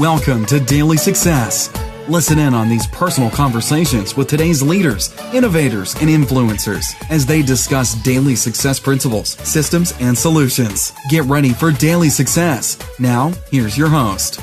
Welcome to Daily Success. Listen in on these personal conversations with today's leaders, innovators, and influencers as they discuss daily success principles, systems, and solutions. Get ready for Daily Success. Now, here's your host.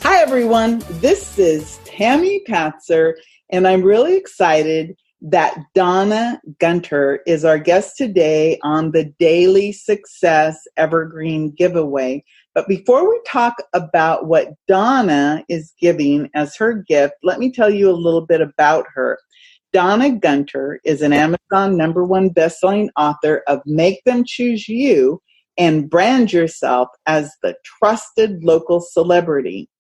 Hi, everyone. This is Tammy Patzer, and I'm really excited that Donna Gunter is our guest today on the Daily Success Evergreen Giveaway. But before we talk about what Donna is giving as her gift, let me tell you a little bit about her. Donna Gunter is an Amazon #1 bestselling author of Make Them Choose You and Brand Yourself as the Trusted Local Celebrity.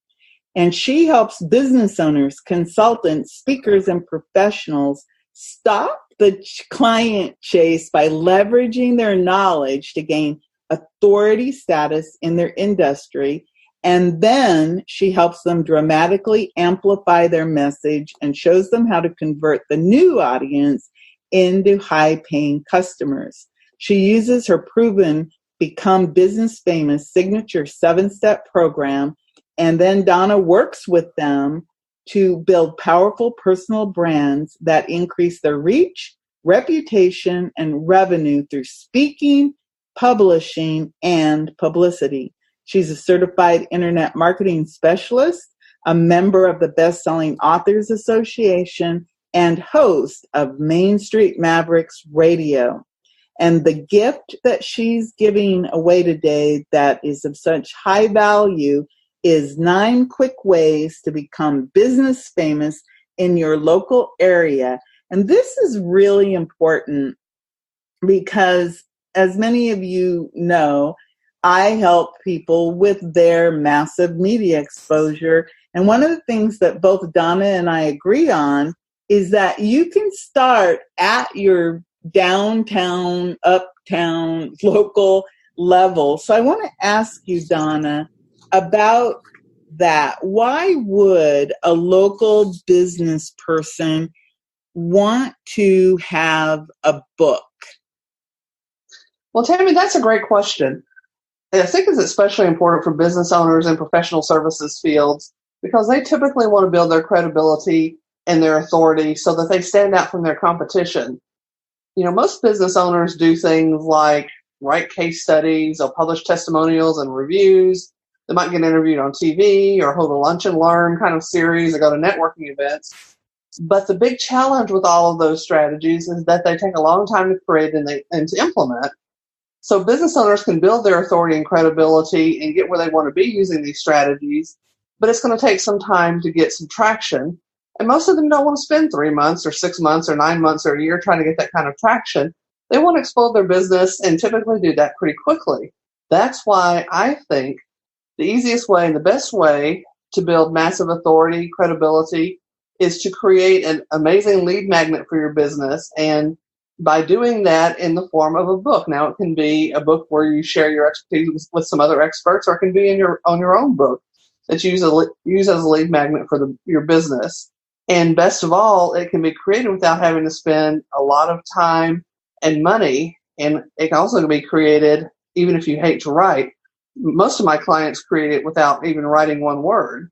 And she helps business owners, consultants, speakers, and professionals stop the client chase by leveraging their knowledge to gain authority status in their industry. And then she helps them dramatically amplify their message and shows them how to convert the new audience into high-paying customers. She uses her proven Become Business Famous signature 7-step program, and then Donna works with them to build powerful personal brands that increase their reach, reputation, and revenue through speaking, publishing, and publicity. She's a certified internet marketing specialist, a member of the Best-Selling Authors Association, and host of Main Street Mavericks Radio. And the gift that she's giving away today that is of such high value is 9 quick ways to become business famous in your local area. And this is really important because, as many of you know, I help people with their massive media exposure. And one of the things that both Donna and I agree on is that you can start at your downtown, uptown, local level. So I want to ask you, Donna, about that. Why would a local business person want to have a book? Well, Tammy, that's a great question. I think it's especially important for business owners in professional services fields because they typically want to build their credibility and their authority so that they stand out from their competition. You know, most business owners do things like write case studies or publish testimonials and reviews. They might get interviewed on TV or hold a lunch and learn kind of series or go to networking events. But the big challenge with all of those strategies is that they take a long time to create and to implement. So business owners can build their authority and credibility and get where they want to be using these strategies, but it's going to take some time to get some traction. And most of them don't want to spend 3 months or 6 months or 9 months or a year trying to get that kind of traction. They want to explode their business and typically do that pretty quickly. That's why I think the easiest way and the best way to build massive authority, credibility, is to create an amazing lead magnet for your business. And by doing that in the form of a book. Now, it can be a book where you share your expertise with some other experts, or it can be on your own book that you use as a lead magnet for your business. And best of all, it can be created without having to spend a lot of time and money. And it can also be created even if you hate to write. Most of my clients create it without even writing one word.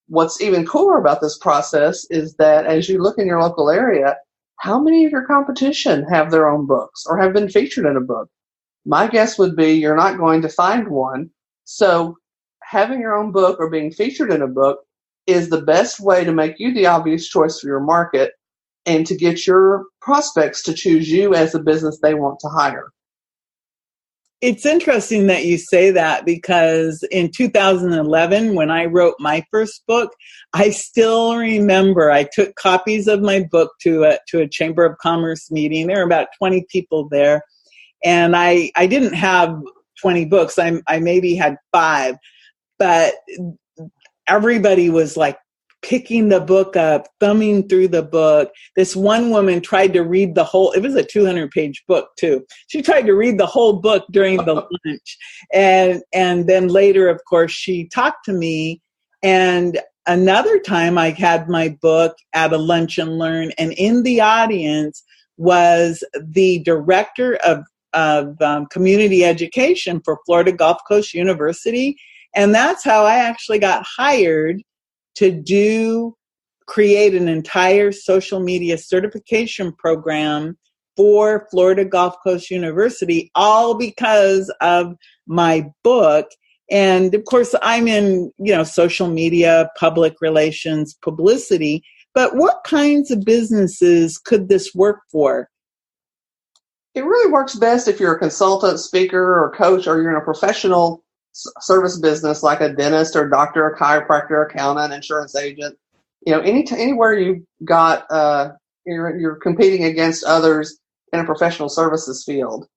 What's even cooler about this process is that as you look in your local area, how many of your competition have their own books or have been featured in a book? My guess would be you're not going to find one. So having your own book or being featured in a book is the best way to make you the obvious choice for your market and to get your prospects to choose you as the business they want to hire. It's interesting that you say that because in 2011, when I wrote my first book, I still remember I took copies of my book to a Chamber of Commerce meeting. There were about 20 people there. And I didn't have 20 books. I maybe had 5. But everybody was like picking the book up, thumbing through the book. This one woman tried to read the whole, it was a 200-page book too. She tried to read the whole book during the lunch. And then later, of course, she talked to me. And another time I had my book at a lunch and learn, and in the audience was the director of community education for Florida Gulf Coast University. And that's how I actually got hired to create an entire social media certification program for Florida Gulf Coast University, all because of my book. And of course, I'm in, social media, public relations, publicity. But what kinds of businesses could this work for? It really works best if you're a consultant, speaker, or coach, or you're in a professional service business like a dentist or doctor, or chiropractor, accountant, insurance agent. Anywhere you've got you're competing against others in a professional services field.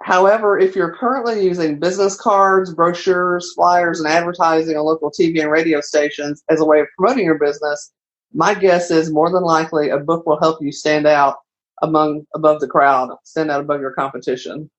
However, if you're currently using business cards, brochures, flyers, and advertising on local TV and radio stations as a way of promoting your business, my guess is more than likely a book will help you stand out above the crowd, stand out above your competition.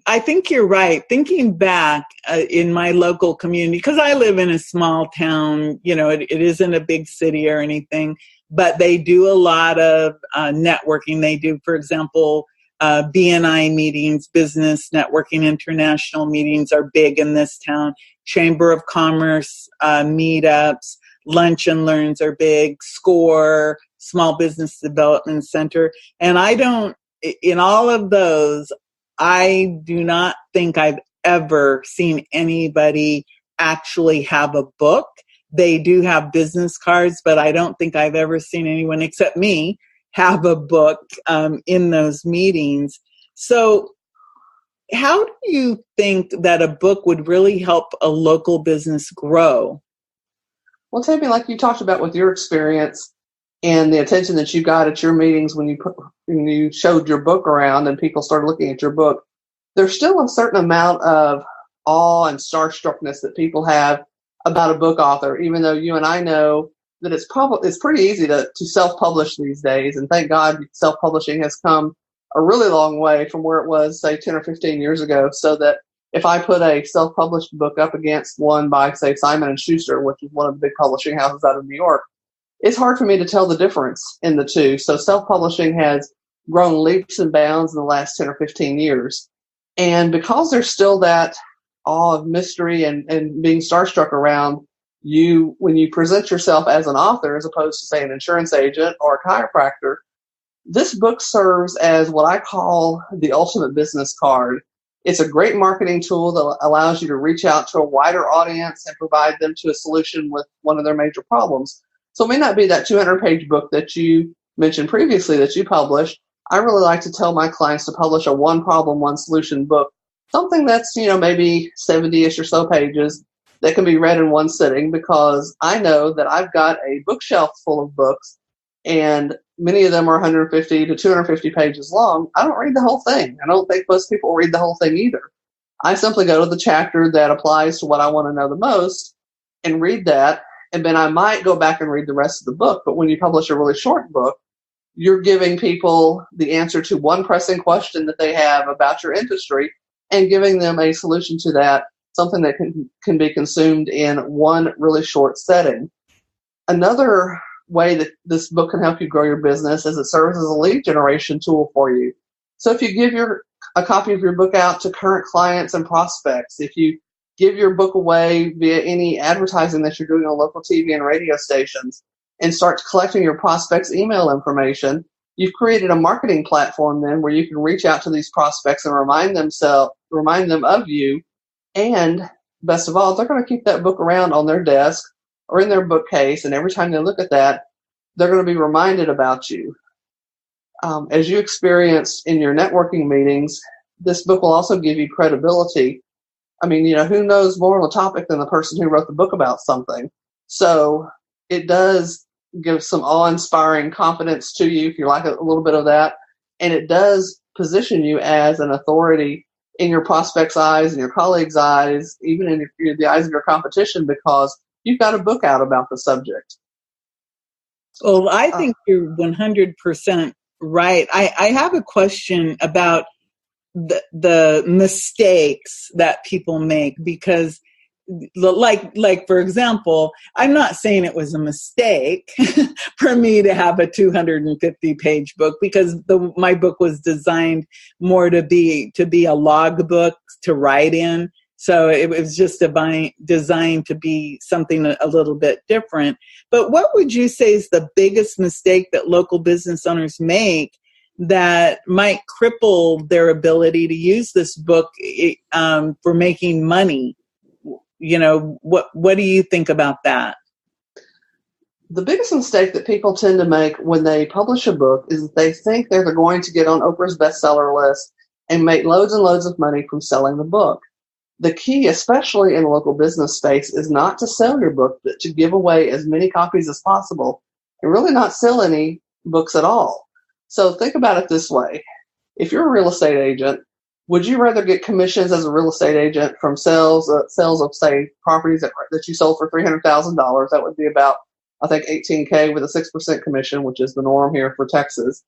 I think you're right. Thinking back in my local community, because I live in a small town, it isn't a big city or anything, but they do a lot of networking. They do, for example, BNI meetings, business networking, international meetings are big in this town. Chamber of Commerce meetups, lunch and learns are big. SCORE, Small Business Development Center. And in all of those, I do not think I've ever seen anybody actually have a book. They do have business cards, but I don't think I've ever seen anyone except me have a book in those meetings. So how do you think that a book would really help a local business grow? Well, Tammy, like you talked about with your experience and the attention that you got at your meetings when you showed your book around and people started looking at your book, there's still a certain amount of awe and starstruckness that people have about a book author, even though you and I know that it's pretty easy to self-publish these days. And thank God self-publishing has come a really long way from where it was, say, 10 or 15 years ago, so that if I put a self-published book up against one by, say, Simon & Schuster, which is one of the big publishing houses out of New York, it's hard for me to tell the difference in the two. So self-publishing has grown leaps and bounds in the last 10 or 15 years. And because there's still that awe of mystery and being starstruck around you when you present yourself as an author as opposed to, say, an insurance agent or a chiropractor, this book serves as what I call the ultimate business card. It's a great marketing tool that allows you to reach out to a wider audience and provide them to a solution with one of their major problems. So it may not be that 200-page book that you mentioned previously that you published. I really like to tell my clients to publish a one problem, one solution book, something that's, maybe 70-ish or so pages that can be read in one sitting, because I know that I've got a bookshelf full of books and many of them are 150 to 250 pages long. I don't read the whole thing. I don't think most people read the whole thing either. I simply go to the chapter that applies to what I want to know the most and read that. And then I might go back and read the rest of the book. But when you publish a really short book, you're giving people the answer to one pressing question that they have about your industry and giving them a solution to that, something that can be consumed in one really short setting. Another way that this book can help you grow your business is it serves as a lead generation tool for you. So if you give a copy of your book out to current clients and prospects, if you give your book away via any advertising that you're doing on local TV and radio stations, and start collecting your prospects' email information, you've created a marketing platform then where you can reach out to these prospects and remind them of you. And best of all, they're going to keep that book around on their desk or in their bookcase, and every time they look at that, they're going to be reminded about you. As you experienced in your networking meetings, this book will also give you credibility. I mean, who knows more on the topic than the person who wrote the book about something? So it does give some awe-inspiring confidence to you if you like a little bit of that. And it does position you as an authority in your prospects' eyes and your colleagues' eyes, even in the eyes of your competition, because you've got a book out about the subject. Well, I think you're 100% right. I have a question about the mistakes that people make, because like for example, I'm not saying it was a mistake for me to have a 250-page book, because my book was designed more to be a log book to write in. So it was just designed to be something a little bit different. But what would you say is the biggest mistake that local business owners make that might cripple their ability to use this book for making money? What do you think about that? The biggest mistake that people tend to make when they publish a book is that they think they're going to get on Oprah's bestseller list and make loads and loads of money from selling the book. The key, especially in the local business space, is not to sell your book, but to give away as many copies as possible and really not sell any books at all. So think about it this way. If you're a real estate agent, would you rather get commissions as a real estate agent from sales of, say, properties that you sold for $300,000? That would be about, I think, $18,000 with a 6% commission, which is the norm here for Texas.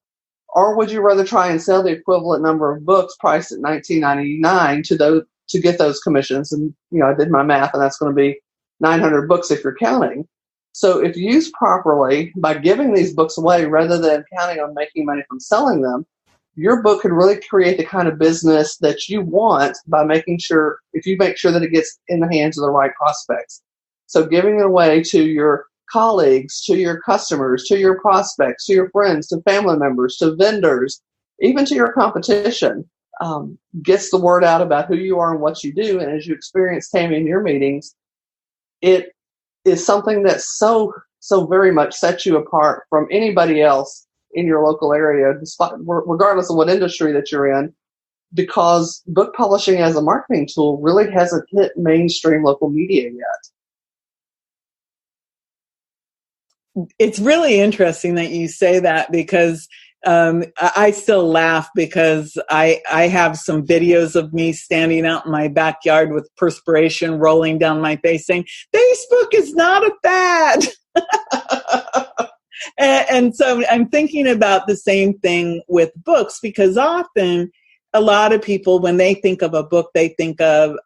Or would you rather try and sell the equivalent number of books priced at $19.99 to get those commissions? And, I did my math, and that's going to be 900 books if you're counting. So if used properly, by giving these books away rather than counting on making money from selling them, your book can really create the kind of business that you want by if you make sure that it gets in the hands of the right prospects. So giving it away to your colleagues, to your customers, to your prospects, to your friends, to family members, to vendors, even to your competition, gets the word out about who you are and what you do. And as you experience, Tammy, in your meetings, it is something that so very much sets you apart from anybody else in your local area, regardless of what industry that you're in, because book publishing as a marketing tool really hasn't hit mainstream local media yet. It's really interesting that you say that, because I still laugh because I have some videos of me standing out in my backyard with perspiration rolling down my face saying, Facebook is not a fad. And so I'm thinking about the same thing with books, because often a lot of people, when they think of a book, they think of,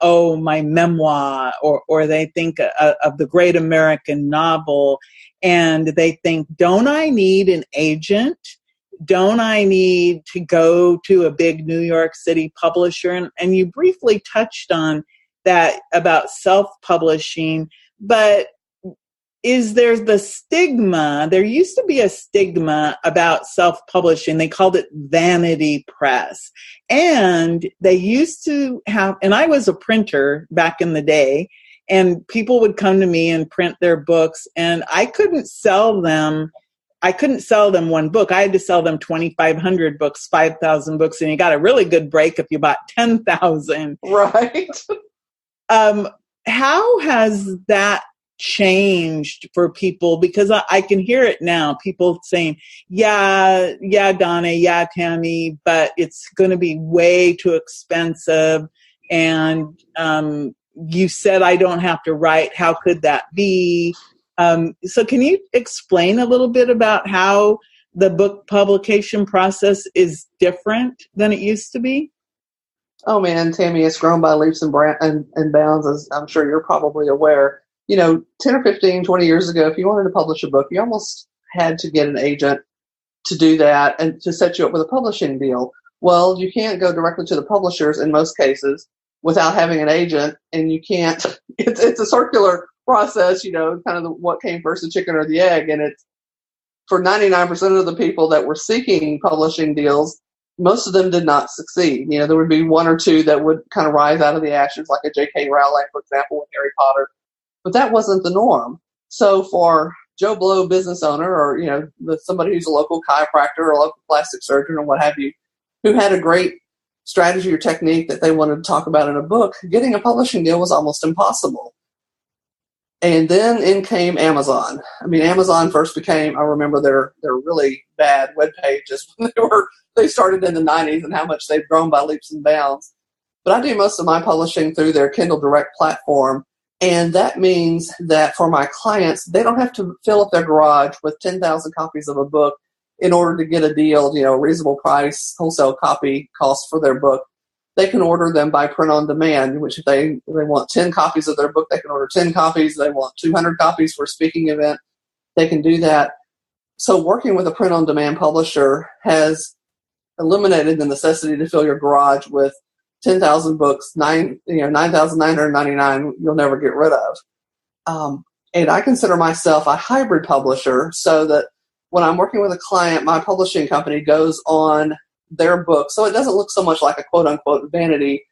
my memoir, or they think of the great American novel. And they think, don't I need an agent? Don't I need to go to a big New York City publisher? And you briefly touched on that about self-publishing, but is there the stigma? There used to be a stigma about self-publishing. They called it vanity press. And they used to have, and I was a printer back in the day, and people would come to me and print their books, and I couldn't sell them one book. I had to sell them 2,500 books, 5,000 books, and you got a really good break if you bought 10,000. Right. How has that changed for people? Because I can hear it now. People saying, yeah, Donna, yeah, Tammy, but it's going to be way too expensive. And you said I don't have to write. How could that be? So can you explain a little bit about how the book publication process is different than it used to be? Oh, man, Tammy, it's grown by leaps and bounds, as I'm sure you're probably aware. 10 or 15, 20 years ago, if you wanted to publish a book, you almost had to get an agent to do that and to set you up with a publishing deal. Well, you can't go directly to the publishers in most cases without having an agent, and you can't, it's a circular process, kind of what came first, the chicken or the egg. And it's for 99% of the people that were seeking publishing deals, most of them did not succeed. There would be one or two that would kind of rise out of the ashes, like a J.K. Rowling, for example, with Harry Potter. But that wasn't the norm. So for Joe Blow business owner, or, somebody who's a local chiropractor or a local plastic surgeon or what have you, who had a great strategy or technique that they wanted to talk about in a book, getting a publishing deal was almost impossible. And then in came Amazon. Amazon first became, I remember their really bad web pages when they started in the 90s, and how much they've grown by leaps and bounds. But I do most of my publishing through their Kindle Direct platform. And that means that for my clients, they don't have to fill up their garage with 10,000 copies of a book in order to get a deal, reasonable price, wholesale copy cost for their book. They can order them by print on demand, which if they want 10 copies of their book, they can order 10 copies. They want 200 copies for a speaking event, they can do that. So working with a print on demand publisher has eliminated the necessity to fill your garage with 10,000 books, 9,999 you'll never get rid of. And I consider myself a hybrid publisher, so that when I'm working with a client, my publishing company goes on their book, so it doesn't look so much like a quote-unquote vanity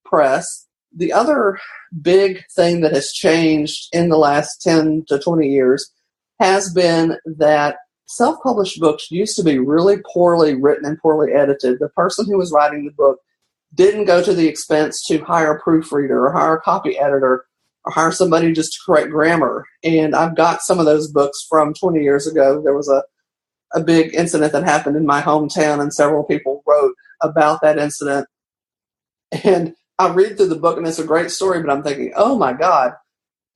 press. The other big thing that has changed in the last 10 to 20 years has been that self-published books used to be really poorly written and poorly edited. The person who was writing the book didn't go to the expense to hire a proofreader or hire a copy editor or hire somebody just to correct grammar. And I've got some of those books from 20 years ago. There was a big incident that happened in my hometown, and several people wrote about that incident. And I read through the book, and it's a great story, but I'm thinking, oh my God,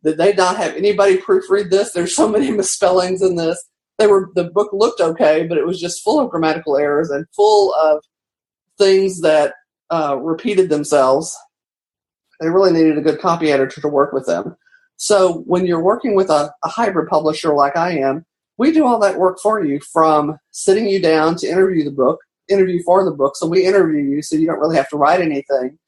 did they not have anybody proofread this? There's so many misspellings in this. The book looked okay, but it was just full of grammatical errors and full of things that repeated themselves. They really needed a good copy editor to work with them. So when you're working with a hybrid publisher like I am, we do all that work for you, from sitting you down to interview for the book. So we interview you, so you don't really have to write anything.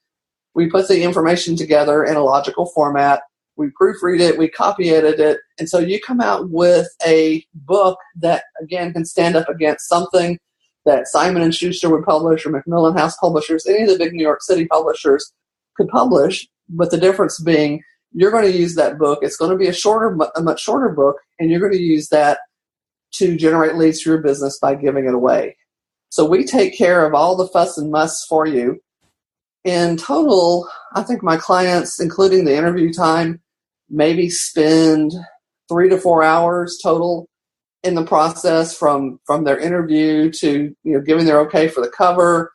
We put the information together in a logical format. We proofread it, we copy edit it, and so you come out with a book that, again, can stand up against something that Simon & Schuster would publish, or Macmillan House Publishers, any of the big New York City publishers could publish, but the difference being you're going to use that book. It's going to be a much shorter book, and you're going to use that to generate leads for your business by giving it away. So we take care of all the fuss and muss for you. In total, I think my clients, including the interview time, maybe spend 3 to 4 hours total in the process, from their interview to giving their okay for the cover,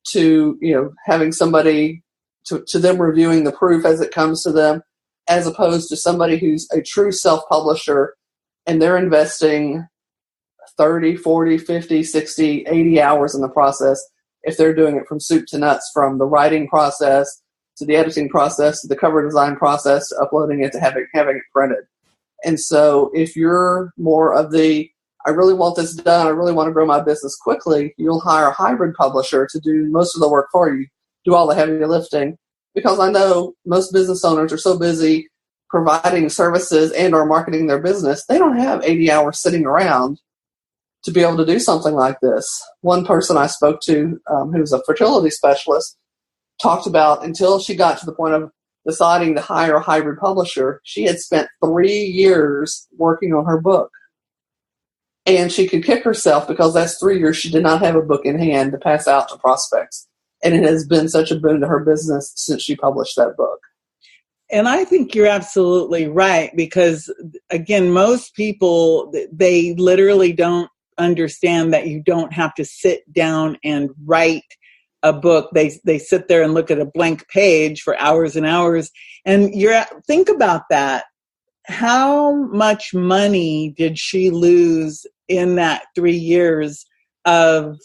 to having somebody to them reviewing the proof as it comes to them, as opposed to somebody who's a true self-publisher and they're investing 30, 40, 50, 60, 80 hours in the process if they're doing it from soup to nuts, from the writing process to the editing process to the cover design process to uploading it to having it printed. And so if you're more of the, I really want this done, I really want to grow my business quickly, you'll hire a hybrid publisher to do most of the work for you, do all the heavy lifting. Because I know most business owners are so busy providing services and or marketing their business, they don't have 80 hours sitting around to be able to do something like this. One person I spoke to, who's a fertility specialist, talked about, until she got to the point of deciding to hire a hybrid publisher, she had spent 3 years working on her book. And she could kick herself because that's 3 years she did not have a book in hand to pass out to prospects. And it has been such a boon to her business since she published that book. And I think you're absolutely right, because, again, most people, they literally don't understand that you don't have to sit down and write a book. They sit there and look at a blank page for hours and hours. And think about that. How much money did she lose in that 3 years of,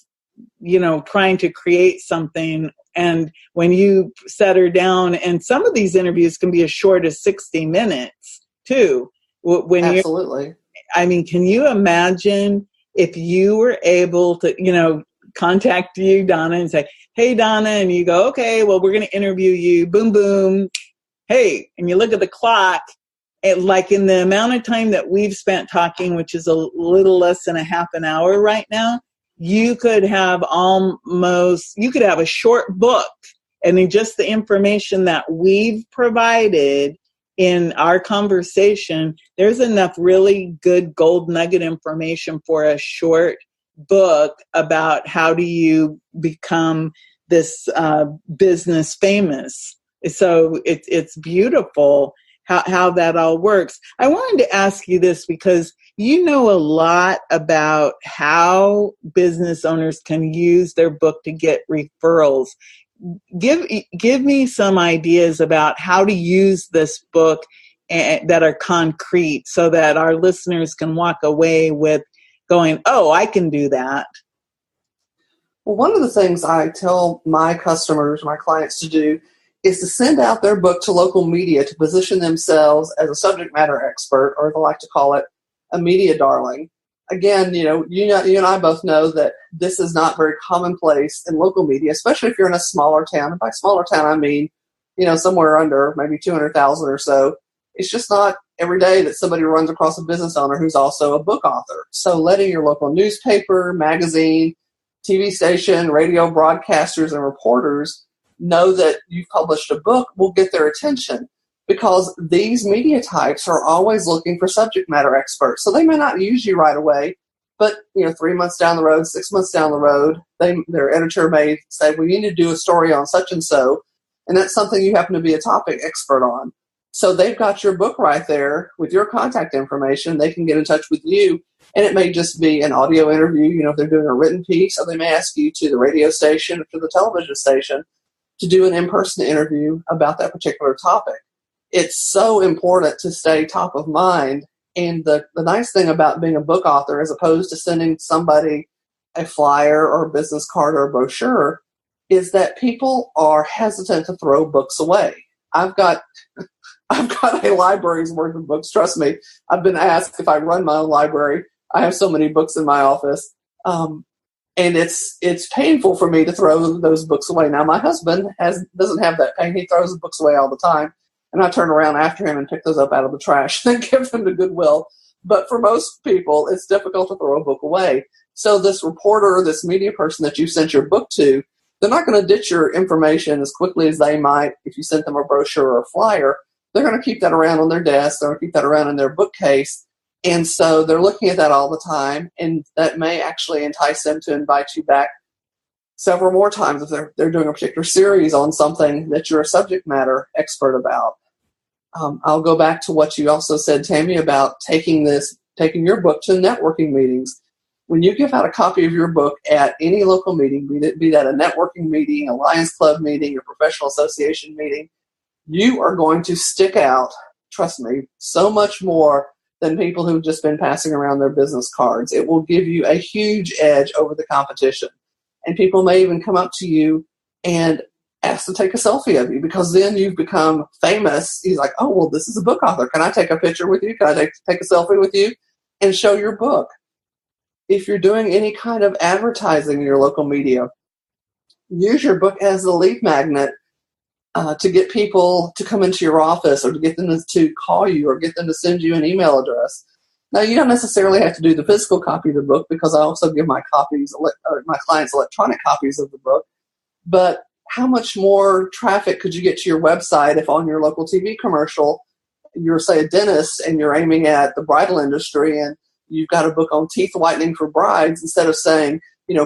trying to create something? And when you set her down, and some of these interviews can be as short as 60 minutes too. Absolutely. Can you imagine if you were able to, contact you, Donna, and say, hey, Donna, and you go, okay, well, we're going to interview you, boom, boom. Hey, and you look at the clock, like in the amount of time that we've spent talking, which is a little less than a half an hour right now, you could have a short book, and in just the information that we've provided in our conversation, there's enough really good gold nugget information for a short book about how do you become this business famous. So it's beautiful how that all works. I wanted to ask you this because you know a lot about how business owners can use their book to get referrals. Give me some ideas about how to use this book that are concrete, so that our listeners can walk away with going, oh, I can do that. Well, one of the things I tell my customers, my clients, to do is to send out their book to local media to position themselves as a subject matter expert, or they like to call it a media darling. again, you and I both know that this is not very commonplace in local media, especially if you're in a smaller town. And by smaller town, I mean, somewhere under maybe 200,000 or so. It's just not every day that somebody runs across a business owner who's also a book author. So letting your local newspaper, magazine, TV station, radio broadcasters, and reporters know that you've published a book will get their attention, because these media types are always looking for subject matter experts. So they may not use you right away, but 3 months down the road, 6 months down the road, their editor may say, well, you need to do a story on such and so, and that's something you happen to be a topic expert on. So they've got your book right there with your contact information. They can get in touch with you, and it may just be an audio interview, if they're doing a written piece, or they may ask you to the radio station or to the television station to do an in-person interview about that particular topic. It's so important to stay top of mind. And the nice thing about being a book author, as opposed to sending somebody a flyer or a business card or a brochure, is that people are hesitant to throw books away. I've got a library's worth of books. Trust me, I've been asked if I run my own library. I have so many books in my office. And it's painful for me to throw those books away. Now, my husband doesn't have that pain. He throws the books away all the time. And I turn around after him and pick those up out of the trash and give them to Goodwill. But for most people, it's difficult to throw a book away. So this reporter, this media person that you sent your book to, they're not going to ditch your information as quickly as they might if you sent them a brochure or a flyer. They're going to keep that around on their desk. They're going to keep that around in their bookcase. And so they're looking at that all the time. And that may actually entice them to invite you back several more times if they're doing a particular series on something that you're a subject matter expert about. I'll go back to what you also said, Tammy, about taking your book to networking meetings. When you give out a copy of your book at any local meeting, be that a networking meeting, a Lions Club meeting, a professional association meeting, you are going to stick out, trust me, so much more than people who've just been passing around their business cards. It will give you a huge edge over the competition. And people may even come up to you and ask to take a selfie of you, because then you've become famous. He's like, oh, well, this is a book author. Can I take a picture with you? Can I take a selfie with you and show your book? If you're doing any kind of advertising in your local media, use your book as the lead magnet to get people to come into your office, or to get them to call you, or get them to send you an email address. Now, you don't necessarily have to do the physical copy of the book, because I also give my clients electronic copies of the book. But how much more traffic could you get to your website if on your local TV commercial, you're, say, a dentist and you're aiming at the bridal industry, and you've got a book on teeth whitening for brides, instead of saying,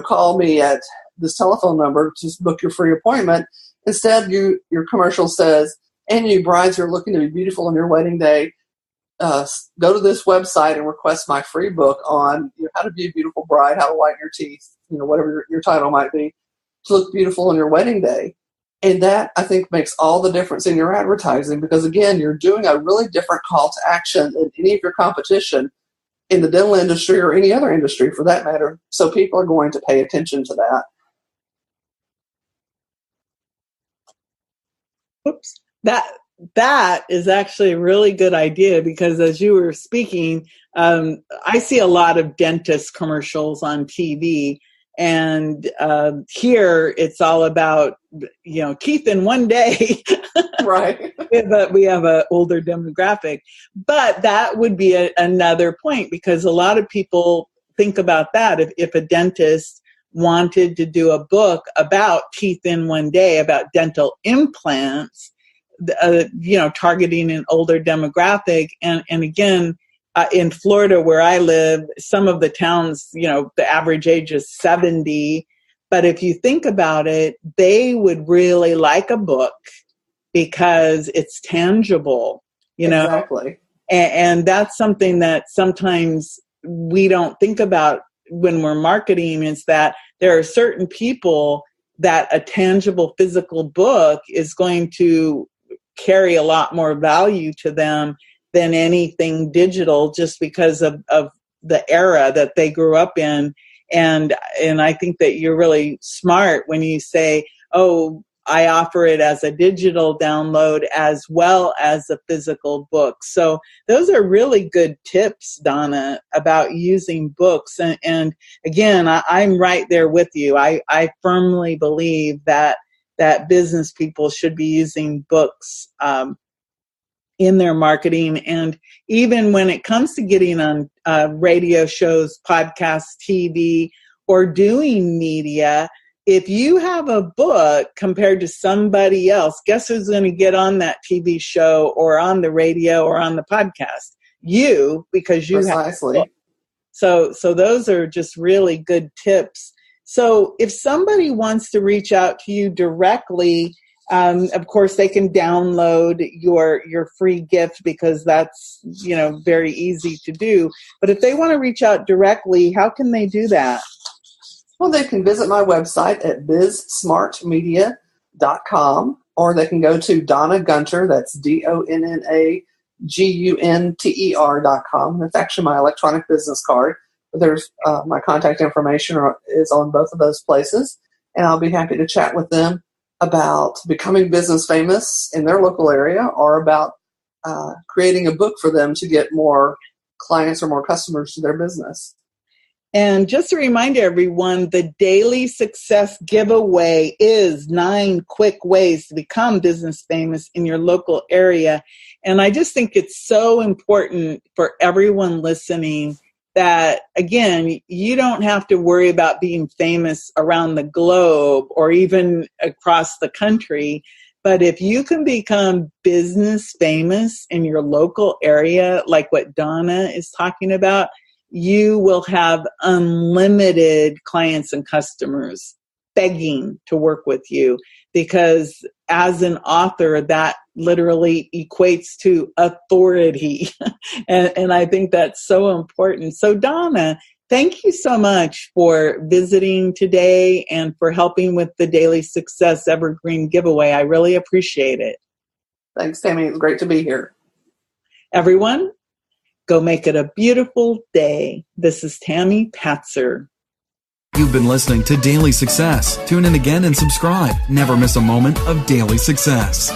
call me at this telephone number to book your free appointment. Instead, your commercial says, and you brides who are looking to be beautiful on your wedding day, go to this website and request my free book on how to be a beautiful bride, how to whiten your teeth, whatever your title might be, to look beautiful on your wedding day. And that, I think, makes all the difference in your advertising, because, again, you're doing a really different call to action than any of your competition in the dental industry or any other industry for that matter. So people are going to pay attention to that. Oops. That is actually a really good idea, because as you were speaking, I see a lot of dentist commercials on TV, and here it's all about teeth in one day. Right. But we have an older demographic. But that would be another point, because a lot of people think about that. If a dentist wanted to do a book about teeth in one day, about dental implants, targeting an older demographic. And again, in Florida where I live, some of the towns, the average age is 70. But if you think about it, they would really like a book because it's tangible, Exactly. And that's something that sometimes we don't think about when we're marketing, is that there are certain people that a tangible physical book is going to carry a lot more value to them than anything digital, just because of the era that they grew up in. And I think that you're really smart when you say, oh, I offer it as a digital download as well as a physical book. So those are really good tips, Donna, about using books. And again, I'm right there with you. I firmly believe that business people should be using books in their marketing. And even when it comes to getting on radio shows, podcasts, TV, or doing media, if you have a book compared to somebody else, guess who's going to get on that TV show or on the radio or on the podcast? You, because you Precisely. have a book. So those are just really good tips. So if somebody wants to reach out to you directly, of course, they can download your free gift because that's, very easy to do. But if they want to reach out directly, how can they do that? Well, they can visit my website at bizsmartmedia.com, or they can go to Donna Gunter, that's DONNAGUNTER.com. That's actually my electronic business card. There's my contact information is on both of those places, and I'll be happy to chat with them about becoming business famous in their local area, or about creating a book for them to get more clients or more customers to their business. And just to remind everyone, the Daily Success Giveaway is 9 quick ways to become business famous in your local area. And I just think it's so important for everyone listening that, again, you don't have to worry about being famous around the globe or even across the country. But if you can become business famous in your local area, like what Donna is talking about, you will have unlimited clients and customers begging to work with you, because as an author, that literally equates to authority. and I think that's so important. So Donna, thank you so much for visiting today and for helping with the Daily Success Evergreen Giveaway. I really appreciate it. Thanks, Tammy. It was great to be here. Everyone, go make it a beautiful day. This is Tammy Patzer. You've been listening to Daily Success. Tune in again and subscribe. Never miss a moment of daily success.